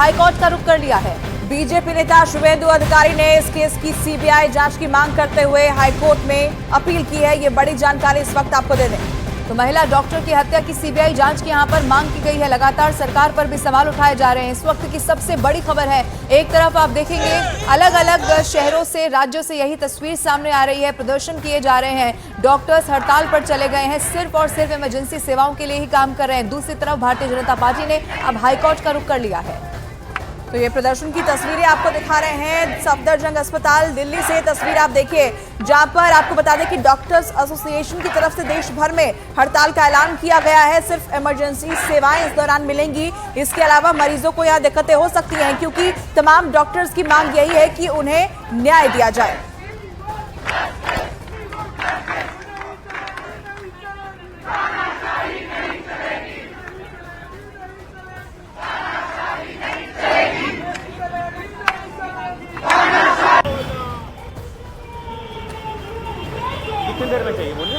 High court का रुख कर लिया है। बीजेपी नेता शुभेंदु अधिकारी ने इस केस की सीबीआई जांच की मांग करते हुए हाईकोर्ट में अपील की है। ये बड़ी जानकारी इस वक्त आपको दे दें तो महिला डॉक्टर की हत्या की सीबीआई जांच की यहां पर मांग की गई है। लगातार सरकार पर भी सवाल उठाए जा रहे हैं। इस वक्त की सबसे बड़ी खबर है, एक तरफ आप देखेंगे अलग अलग शहरों से, राज्यों से यही तस्वीर सामने आ रही है। प्रदर्शन किए जा रहे हैं, डॉक्टर्स हड़ताल पर चले गए हैं, सिर्फ और सिर्फ इमरजेंसी सेवाओं के लिए ही काम कर रहे हैं। दूसरी तरफ भारतीय जनता पार्टी ने अब हाईकोर्ट का रुख कर लिया है। तो ये प्रदर्शन की तस्वीरें आपको दिखा रहे हैं सफदरजंग अस्पताल दिल्ली से। तस्वीर आप देखिए जहां पर आपको बता दें कि डॉक्टर्स एसोसिएशन की तरफ से देश भर में हड़ताल का ऐलान किया गया है। सिर्फ इमरजेंसी सेवाएं इस दौरान मिलेंगी। इसके अलावा मरीजों को यहां दिक्कतें हो सकती हैं क्योंकि तमाम डॉक्टर्स की मांग यही है कि उन्हें न्याय दिया जाए। कितनी देर में चाहिए बोलिए।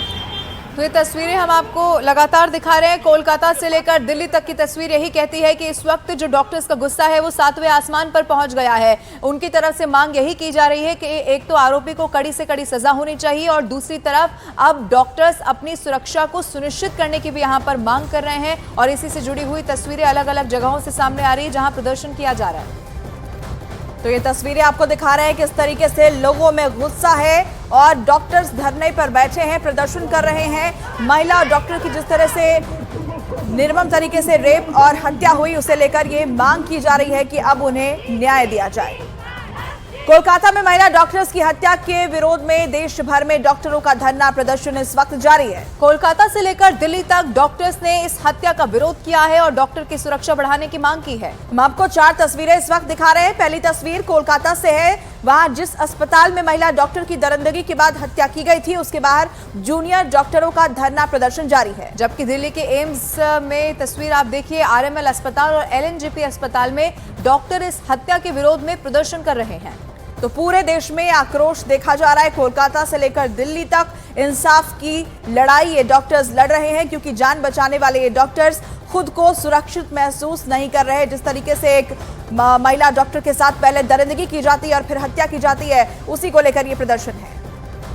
तो ये तस्वीरें हम आपको लगातार दिखा रहे हैं। कोलकाता से लेकर दिल्ली तक की तस्वीर यही कहती है कि इस वक्त जो डॉक्टर्स का गुस्सा है वो 7वें आसमान पर पहुंच गया है। उनकी तरफ से मांग यही की जा रही है कि एक तो आरोपी को कड़ी से कड़ी सजा होनी चाहिए और दूसरी तरफ अब डॉक्टर्स अपनी सुरक्षा को सुनिश्चित करने की भी यहाँ पर मांग कर रहे हैं। और इसी से जुड़ी हुई तस्वीरें अलग अलग जगहों से सामने आ रही है जहाँ प्रदर्शन किया जा रहा है। तो ये तस्वीरें आपको दिखा रहे हैं किस तरीके से लोगों में गुस्सा है और डॉक्टर्स धरने पर बैठे हैं, प्रदर्शन कर रहे हैं। महिला डॉक्टर की जिस तरह से निर्मम तरीके से रेप और हत्या हुई उसे लेकर ये मांग की जा रही है कि अब उन्हें न्याय दिया जाए। कोलकाता में महिला डॉक्टर्स की हत्या के विरोध में देश भर में डॉक्टरों का धरना प्रदर्शन इस वक्त जारी है। कोलकाता से लेकर दिल्ली तक डॉक्टर्स ने इस हत्या का विरोध किया है और डॉक्टर की सुरक्षा बढ़ाने की मांग की है। हम आपको 4 तस्वीरें इस वक्त दिखा रहे हैं। पहली तस्वीर कोलकाता से है। वहां जिस अस्पताल में महिला डॉक्टर की दरिंदगी के बाद हत्या की गई थी उसके बाहर जूनियर डॉक्टरों का धरना प्रदर्शन जारी है। जबकि दिल्ली के एम्स में तस्वीर आप देखिए, आरएमएल अस्पताल और एलएनजेपी अस्पताल में डॉक्टर इस हत्या के विरोध में प्रदर्शन कर रहे हैं। तो पूरे देश में आक्रोश देखा जा रहा है। कोलकाता से लेकर दिल्ली तक इंसाफ की लड़ाई ये डॉक्टर्स लड़ रहे हैं क्योंकि जान बचाने वाले ये डॉक्टर्स खुद को सुरक्षित महसूस नहीं कर रहे। जिस तरीके से एक महिला डॉक्टर के साथ पहले दरिंदगी की जाती है और फिर हत्या की जाती है, उसी को लेकर ये प्रदर्शन है।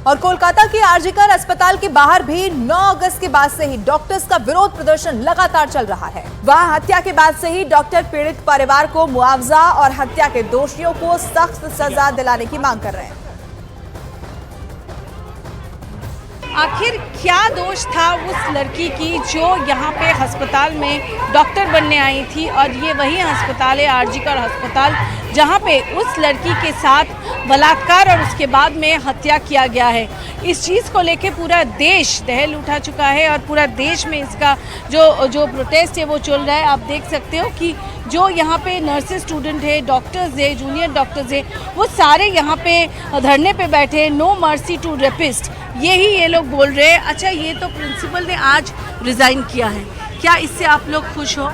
और कोलकाता के आरजीकर अस्पताल के बाहर भी 9 अगस्त के बाद से ही डॉक्टर्स का विरोध प्रदर्शन लगातार चल रहा है। वहां हत्या के बाद से ही डॉक्टर पीड़ित परिवार को मुआवजा और हत्या के दोषियों को सख्त सजा दिलाने की मांग कर रहे हैं। आखिर क्या दोष था उस लड़की की जो यहाँ पे अस्पताल में डॉक्टर बनने आई थी और ये वही अस्पताल है आरजीकर अस्पताल जहाँ पे उस लड़की के साथ बलात्कार और उसके बाद में हत्या किया गया है। इस चीज़ को लेके पूरा देश दहल उठा चुका है और पूरा देश में इसका जो प्रोटेस्ट है वो चल रहा है। आप देख सकते हो कि जो यहाँ पे नर्सेज स्टूडेंट है, डॉक्टर्स है, जूनियर डॉक्टर्स है, वो सारे यहाँ पे धरने पे बैठे हैं। नो मर्सी टू रेपिस्ट, यही ये लोग बोल रहे हैं। अच्छा, ये तो प्रिंसिपल ने आज रिज़ाइन किया है, क्या इससे आप लोग खुश हो?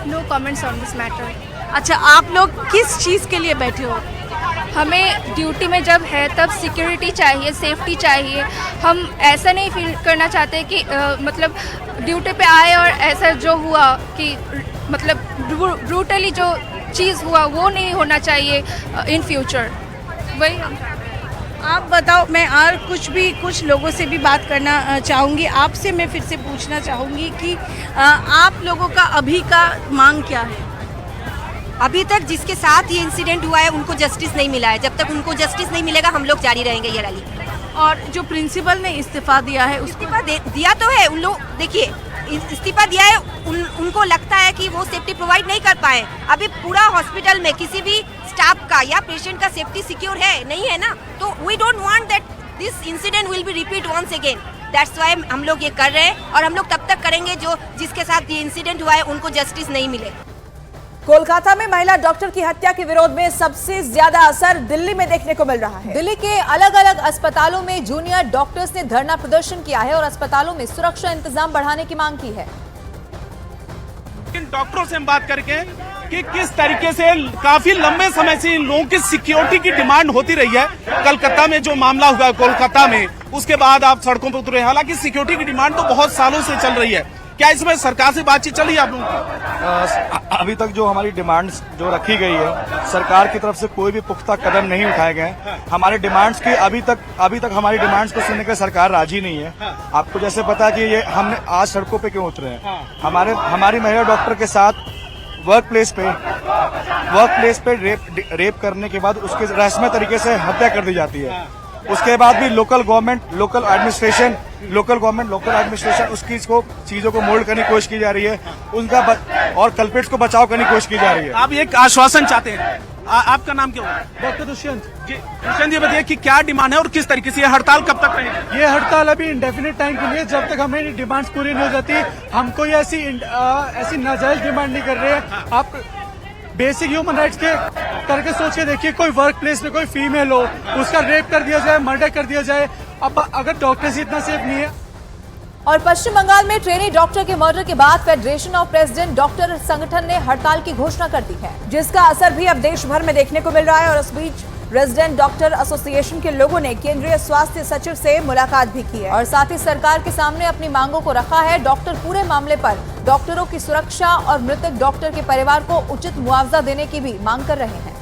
No comments on this matter. अच्छा, आप लोग किस चीज़ के लिए बैठे हो? हमें ड्यूटी में जब है तब सिक्योरिटी चाहिए, सेफ्टी चाहिए। हम ऐसा नहीं फील करना चाहते कि मतलब ड्यूटी पे आए और ऐसा जो हुआ कि मतलब ब्रूटली जो चीज़ हुआ वो नहीं होना चाहिए इन फ्यूचर। वही आप बताओ। मैं और कुछ लोगों से भी बात करना चाहूँगी। आपसे मैं फिर से पूछना चाहूँगी कि आप लोगों का अभी का मांग क्या है? अभी तक जिसके साथ ये इंसिडेंट हुआ है उनको जस्टिस नहीं मिला है। जब तक उनको जस्टिस नहीं मिलेगा हम लोग जारी रहेंगे ये रैली। और जो प्रिंसिपल ने इस्तीफा दिया है इस्तीफा दिया तो है। उन लोग देखिए इस्तीफा दिया है, उनको लगता है कि वो सेफ्टी प्रोवाइड नहीं कर पाए। अभी पूरा हॉस्पिटल में किसी भी स्टाफ का या पेशेंट का सेफ्टी सिक्योर है नहीं है ना, तो we don't want that this incident will be repeat once again. That's why हम लोग ये कर रहे हैं और हम लोग तब तक करेंगे जो जिसके साथ ये इंसिडेंट हुआ है उनको जस्टिस नहीं मिले। कोलकाता में महिला डॉक्टर की हत्या के विरोध में सबसे ज्यादा असर दिल्ली में देखने को मिल रहा है। दिल्ली के अलग अलग अस्पतालों में जूनियर डॉक्टर्स ने धरना प्रदर्शन किया है और अस्पतालों में सुरक्षा इंतजाम बढ़ाने की मांग की है। इन डॉक्टरों से हम बात करके कि किस तरीके से काफी लंबे समय से इन लोगों की सिक्योरिटी की डिमांड होती रही है। कलकत्ता में जो मामला हुआ कोलकाता में, उसके बाद आप सड़कों पर उतरे। हालांकि सिक्योरिटी की डिमांड तो बहुत सालों से चल रही है, क्या इसमें सरकार से बातचीत चली आप लोगों की? अभी तक जो हमारी डिमांड्स जो रखी गई है, सरकार की तरफ से कोई भी पुख्ता कदम नहीं उठाए गए। हमारे डिमांड्स की अभी तक हमारी डिमांड्स को सुनने के सरकार राजी नहीं है। आपको जैसे पता है कि ये हमने आज सड़कों पे क्यों उतरे हैं। हमारी महिला डॉक्टर के साथ वर्क प्लेस पे रेप करने के बाद उसके रहस्यमय तरीके से हत्या कर दी जाती है। उसके बाद भी लोकल एडमिनिस्ट्रेशन उसकी चीजों को मोल्ड करने की कोशिश की जा रही है, और कल्प्रिट्स को बचाव करने की कोशिश की जा रही है। आप एक आश्वासन चाहते हैं, आपका नाम क्या होगा? डॉक्टर दुष्यंत जी दुष्यंत जी, बताइए कि क्या डिमांड है और किस तरीके से ये हड़ताल कब तक रहेगी? ये हड़ताल अभी इंडेफिनिट टाइम के लिए, जब तक हमें डिमांड्स पूरी नहीं हो जाती। हम कोई ऐसी नाजायज डिमांड नहीं कर रहे हैं। आप बेसिक ह्यूमन राइट्स के करके सोच के देखिए, कोई वर्क प्लेस में कोई फीमेल हो, उसका रेप कर दिया जाए, मर्डर कर दिया जाए। अब अगर डॉक्टर्स इतना सेफ नहीं है। और पश्चिम बंगाल में ट्रेनी डॉक्टर के मर्डर के बाद फेडरेशन ऑफ प्रेसिडेंट डॉक्टर संगठन ने हड़ताल की घोषणा कर दी है, जिसका असर भी अब देश भर में देखने को मिल रहा है। और इस बीच रेजिडेंट डॉक्टर एसोसिएशन के लोगों ने केंद्रीय स्वास्थ्य सचिव से मुलाकात भी की है और साथ ही सरकार के सामने अपनी मांगों को रखा है। डॉक्टर पूरे मामले पर डॉक्टरों की सुरक्षा और मृतक डॉक्टर के परिवार को उचित मुआवजा देने की भी मांग कर रहे हैं।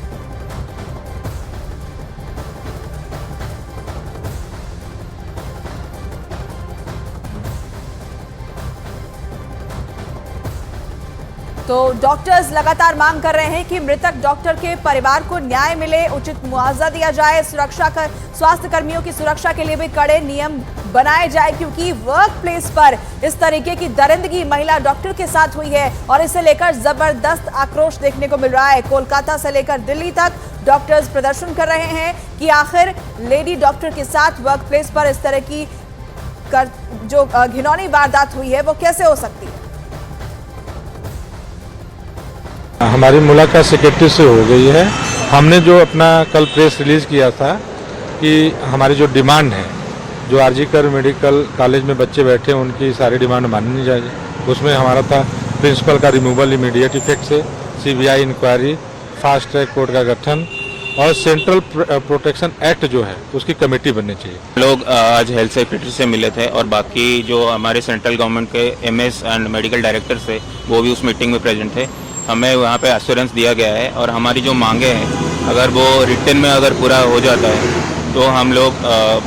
तो डॉक्टर्स लगातार मांग कर रहे हैं कि मृतक डॉक्टर के परिवार को न्याय मिले, उचित मुआवजा दिया जाए, स्वास्थ्य कर्मियों की सुरक्षा के लिए भी कड़े नियम बनाए जाए, क्योंकि वर्क प्लेस पर इस तरीके की दरिंदगी महिला डॉक्टर के साथ हुई है और इसे लेकर जबरदस्त आक्रोश देखने को मिल रहा है। कोलकाता से लेकर दिल्ली तक डॉक्टर्स प्रदर्शन कर रहे हैं कि आखिर लेडी डॉक्टर के साथ वर्क प्लेस पर इस तरह की जो घिनौनी वारदात हुई है वो कैसे हो सकती है। हमारी मुलाकात सेक्रेटरी से हो गई है। हमने जो अपना कल प्रेस रिलीज किया था कि हमारी जो डिमांड है, जो आरजीकर मेडिकल कॉलेज में बच्चे बैठे हैं उनकी सारी डिमांड माननी चाहिए। उसमें हमारा था प्रिंसिपल का रिमूवल इमीडिएट इफेक्ट से, CBI inquiry, fast track court का गठन और सेंट्रल प्रोटेक्शन एक्ट जो है उसकी कमेटी बननी चाहिए। लोग आज हेल्थ सेक्रेटरी से मिले थे और बाकी जो हमारे सेंट्रल गवर्नमेंट के एमएस एंड मेडिकल डायरेक्टर थे वो भी उस मीटिंग में प्रेजेंट थे। हमें वहाँ पे एश्योरेंस दिया गया है और हमारी जो मांगे हैं अगर वो रिटन में अगर पूरा हो जाता है तो हम लोग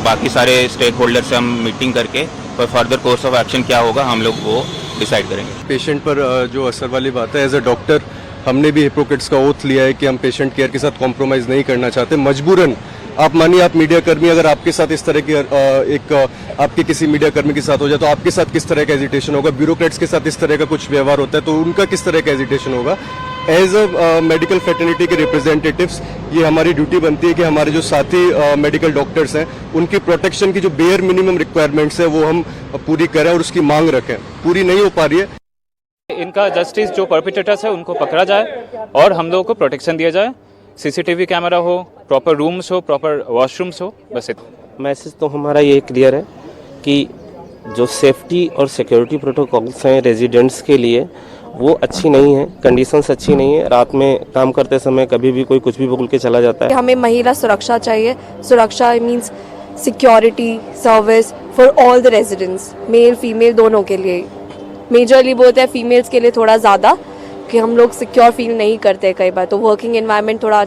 बाकी सारे स्टेक होल्डर से हम मीटिंग करके और फर्दर कोर्स ऑफ एक्शन क्या होगा हम लोग वो डिसाइड करेंगे। पेशेंट पर जो असर वाली बात है, एज अ डॉक्टर हमने भी हिपोक्रेट्स का ओथ लिया है कि हम पेशेंट केयर के साथ कॉम्प्रोमाइज़ नहीं करना चाहते। मजबूरन आप मानिए, आप मीडिया कर्मी अगर आपके साथ इस तरह की आपके किसी मीडिया कर्मी के साथ हो जाए तो आपके साथ किस तरह का एजिटेशन होगा। ब्यूरोक्रेट्स के साथ इस तरह का कुछ व्यवहार होता है तो उनका किस तरह का एजिटेशन होगा। एज अ मेडिकल फ्रेटर्निटी के रिप्रेजेंटेटिव्स ये हमारी ड्यूटी बनती है कि हमारे जो साथी मेडिकल डॉक्टर्स हैं उनकी प्रोटेक्शन की जो बेयर मिनिमम रिक्वायरमेंट्स है वो हम पूरी करें और उसकी मांग रखें। पूरी नहीं हो पा रही है, इनका जस्टिस जो परपिटेटर्स है उनको पकड़ा जाए और हम लोगों को प्रोटेक्शन दिया जाए। सीसीटीवी कैमरा हो, प्रॉपर रूम्स हो, प्रॉपर वॉशरूम्स हो, बस इतना। मैसेज तो हमारा ये क्लियर है कि जो सेफ्टी और सिक्योरिटी प्रोटोकॉल्स हैं रेजिडेंट्स के लिए वो अच्छी नहीं है, कंडीशंस अच्छी नहीं है। रात में काम करते समय कभी भी कोई कुछ भी बोल के चला जाता है। हमें महिला सुरक्षा चाहिए। सुरक्षा means security service for all the residents, male female दोनों के लिए। मेजरली बोलते हैं फीमेल्स के लिए थोड़ा ज़्यादा कि हम लोग सिक्योर फील नहीं करते कई बार, तो वर्किंग एनवायरनमेंट थोड़ा